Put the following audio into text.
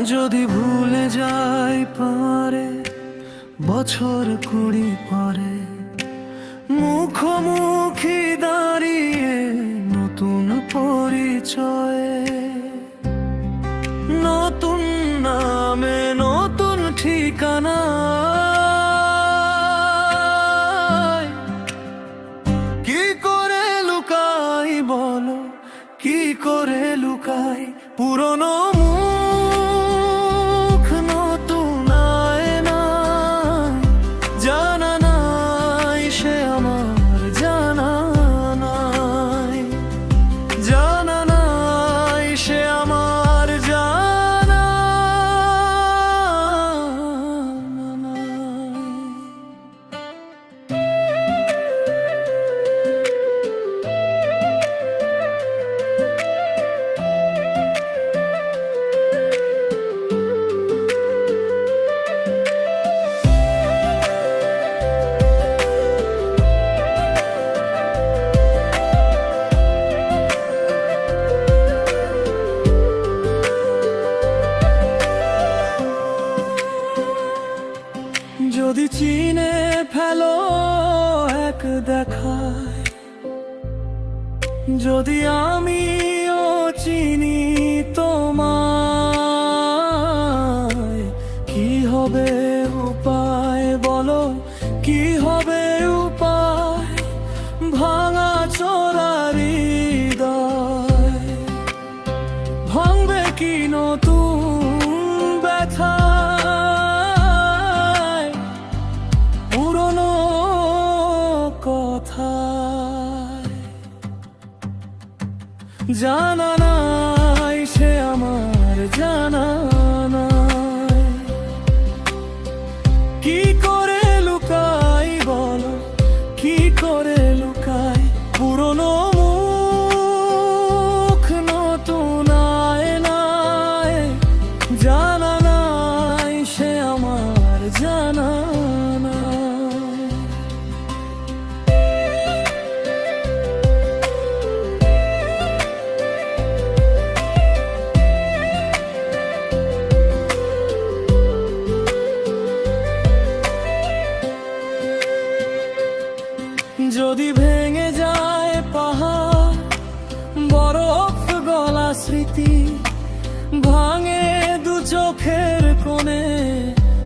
যদি ভুলে যাই পারে বছর 20 পরে, মুখোমুখি দাঁড়িয়ে নতুন পরিচয়ে, নতুন নামে নতুন ঠিকানা, কি করে লুকাই বলো, কি করে লুকাই পুরনো মুখ নতুন আয়না, জানা নাই সে আমার, জানা নাই, জানা নাই সে আমার, জানা নাই। যদি চিনে ফেলো এক দেখায়, যদি আমিও চিনি তোমায়, কি হবে উপায় বলো, কি হবে উপায় ভাঙা চোরা হৃদয়, ভাঙবে কি নতুন ব্যথা পুরনো কথায়, জানা নাই সে আমার, জানা নাই, কি করে লুকাই বলো, কি করে লুকাই পুরনো মুখ নতুন আয়নায়, জানা নাই সে আমার, জানা নাই। যদি ভেঙে যায় পাহাড়, বরফ গলা স্মৃতি,